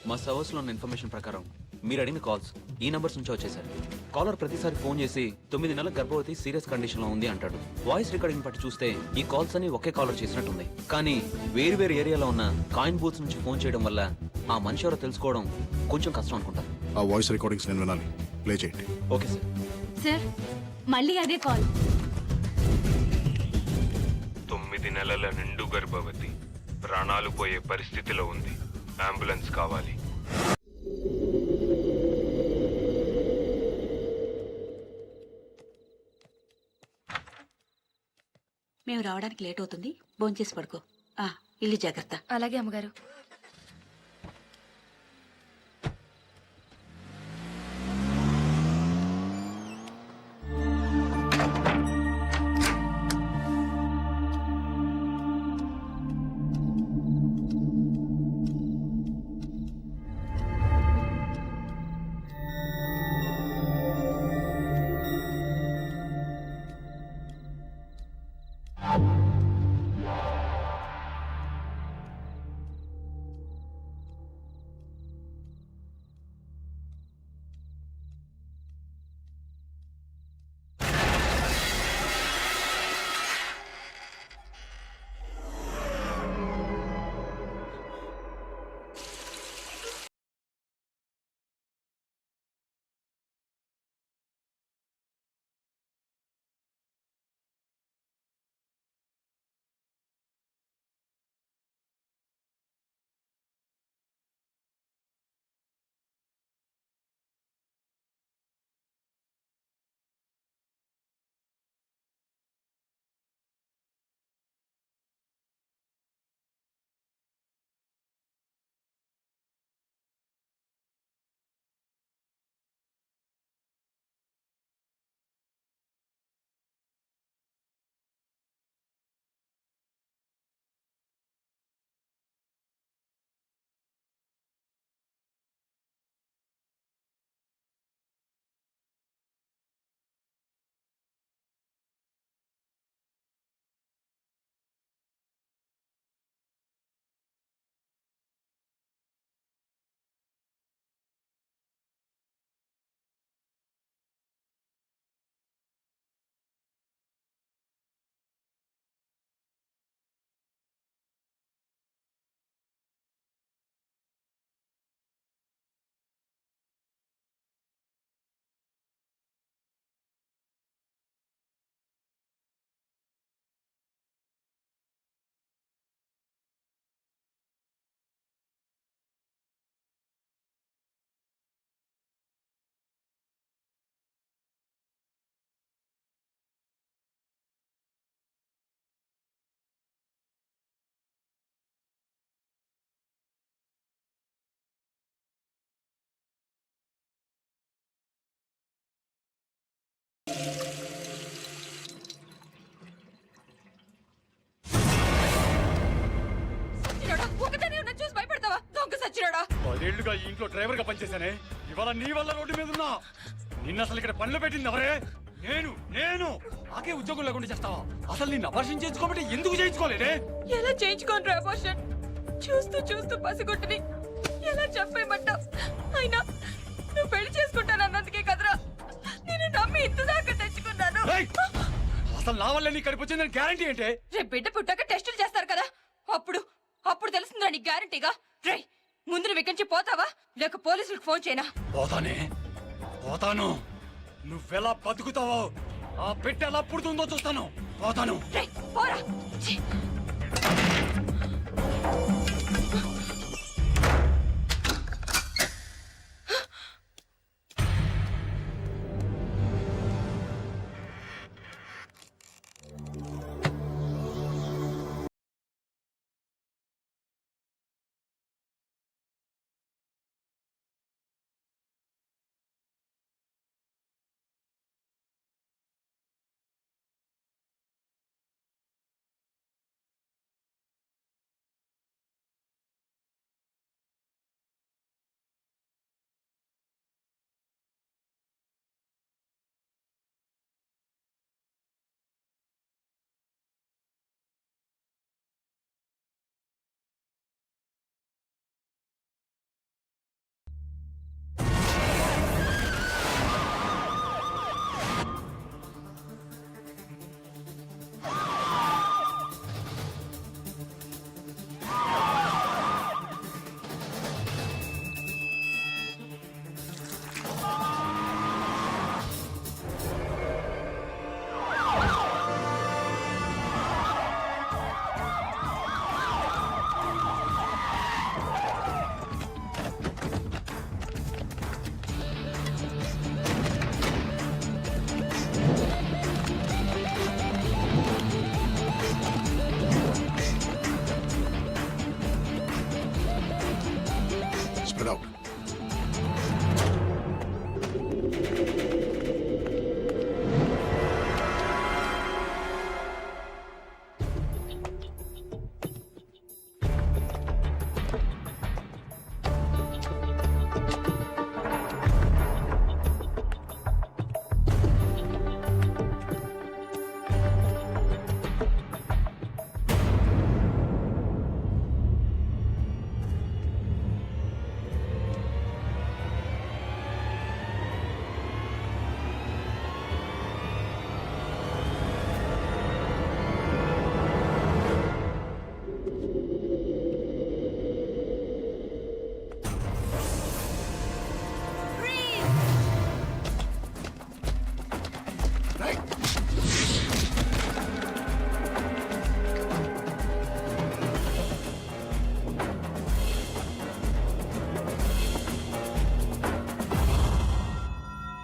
మా సర్వర్స్లో ఉన్న ఇన్ఫర్మేషన్ ప్రకారం మీరు అడిగిన కాల్స్ ఈ నంబర్స్ నుంచి వచ్చేసారు. కాలర్ ప్రతిసారి ఫోన్ చేసి 9 నెలల గర్భవతి సీరియస్ కండిషన్లో ఉంది అంటాడు. వాయిస్ రికార్డింగ్ బట్టి చూస్తే ఈ కాల్స్ అని ఒకే కాలర్ చేసినట్టుంది. కానీ వేరు వేరు ఏరియాలో ఉన్న కాయిన్ బూత్స్ నుంచి ఫోన్ చేయడం వల్ల ఆ మనిషి ఎవరో తెలుసుకోవడం కొంచెం కష్టం అనుకుంటా. ఆ వాయిస్ రికార్డింగ్స్ నేను వినాలి. ప్లే చేయండి. Okay sir. సార్ మళ్ళీ అదే కాల్. 9 నెలల నిండు గర్భవతి ప్రాణాలు పోయే పరిస్థితిలో ఉంది. అంబులెన్స్ కావాలి. మేము రావడానికి లేట్ అవుతుంది. భోంచేసి పడుకో. ఇల్లు జాగ్రత్త. అలాగే అమ్మగారు. పదేళ్లుగా ఈ ఇంట్లో డ్రైవర్ గా పనిచేశానే. ఇవాళ నీ వల్ల రోడ్డు మీద ఉన్నా. నిన్న అసలు ఇక్కడ పనులు పెట్టింది ఎవరే? నేను నాకే ఉద్యోగం లేకుండా చేస్తావా? అసలు నిన్ను అపర్షన్ చేయించుకోమంటే ఎందుకు చేయించుకోలేదే? ఎలా చేయించుకోను అబార్షన్? చూస్తూ చూస్తూ పసిగొట్టుని ఎలా చెప్పేయమంటావు? అయినా నువ్వు పెళ్లి చేసుకుంటానన్నందుకే కదరా నేను నమ్మి ఇంత దాకా తెచ్చుకున్నాను. అసలు నా వల్ల నీ కడుపు వచ్చిందని గ్యారంటీ ఏంటే? రేపు బిడ్డ పుట్టాక టెస్టులు చేస్తారు కదా, అప్పుడు తెలుస్తుందా నీకు గ్యారంటీగా? రే ముందు నువ్వు ఇక్కడి నుంచి పోతావా లేక పోలీసులకు ఫోన్ చేయనా? పోతాను. నువ్వెలా బతుకుతావో, ఆ పెట్టె ఎలా పుడుతుందో చూస్తాను. పోతాను. పోరా.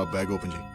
ఆ బ్యాగ్ ఓపెన్ చేయి.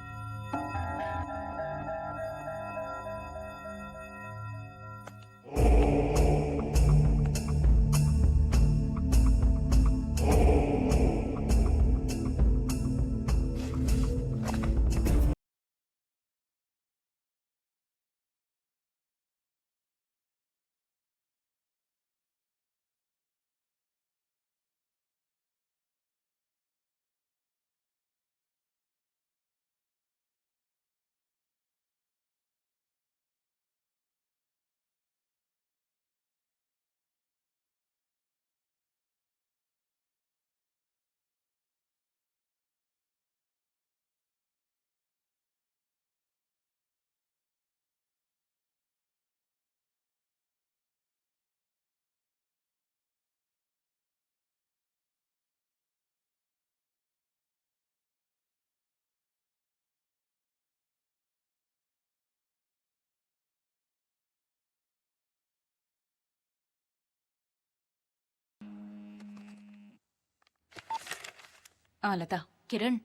లత, కిరణ్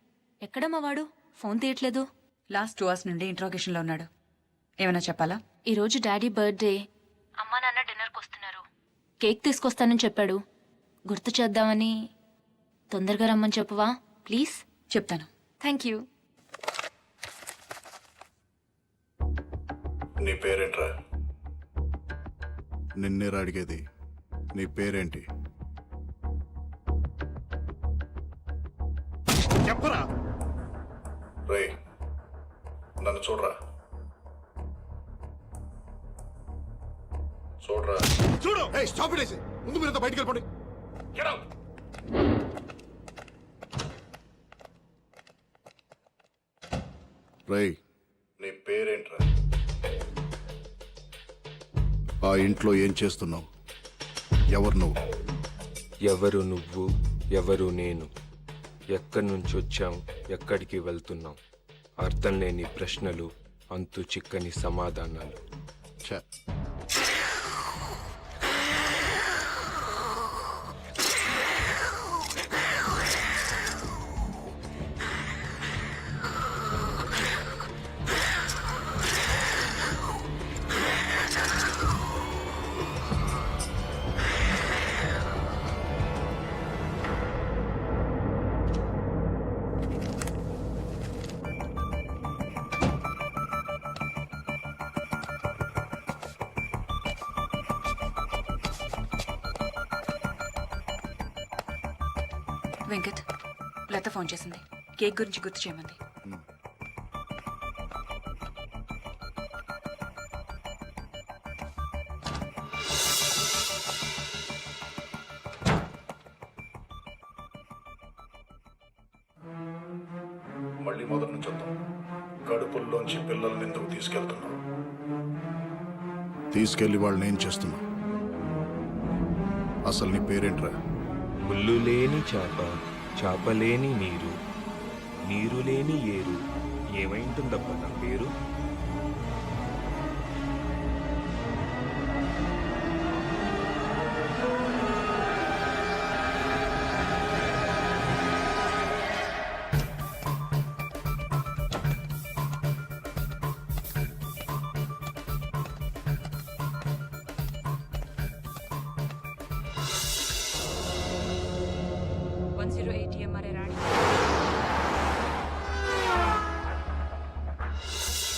ఎక్కడమ్మా వాడు? ఫోన్ తీయట్లేదు. లాస్ట్ 2 hours నుండి ఇంట్రాగేషన్లో ఉన్నాడు. ఏమైనా చెప్పాలా? ఈరోజు డాడీ బర్త్డే. అమ్మా నాన్న డిన్నర్కి వస్తున్నారు. కేక్ తీసుకొస్తానని చెప్పాడు. గుర్తు చేద్దామని. తొందరగా రమ్మని చెప్పవా ప్లీజ్? చెప్తాను. Thank you. నీ పేరేంట్రా? నిన్నేరా అడిగేది. నీ పేరేంటి చెప్పరా? రే, నన్ను చూడరా. చూడరా. చూడు. Stop it. ముందు మీరంతా బయటికి వెళ్ళిపోండి. రే, నీ పేరేంట్రా? ఆ ఇంట్లో ఏం చేస్తున్నావు? ఎవరు నువ్వు? ఎవరు నువ్వు, ఎవరు నేను, ఎక్కడి నుంచి వచ్చాం, ఎక్కడికి వెళ్తున్నాం, అర్థం లేని ప్రశ్నలు, అంతు చిక్కని సమాధానాలు. ఛే, వెంకట్, లత ఫోన్ చేసింది. కేక్ గురించి గుర్తు చేయమంది. మళ్ళీ మొదటి నుంచి వద్దాం. కడుపుల్లోంచి పిల్లల్ని ఎందుకు తీసుకెళ్తున్నావు? తీసుకెళ్లి వాళ్ళని ఏం చేస్తున్నావు? అసలు నీ పేరేంట్రా? ముళ్ళు లేని చేప, చేప లేని నీరు, నీరు లేని ఏరు, ఏమైంటుందబ్బా నా పేరు?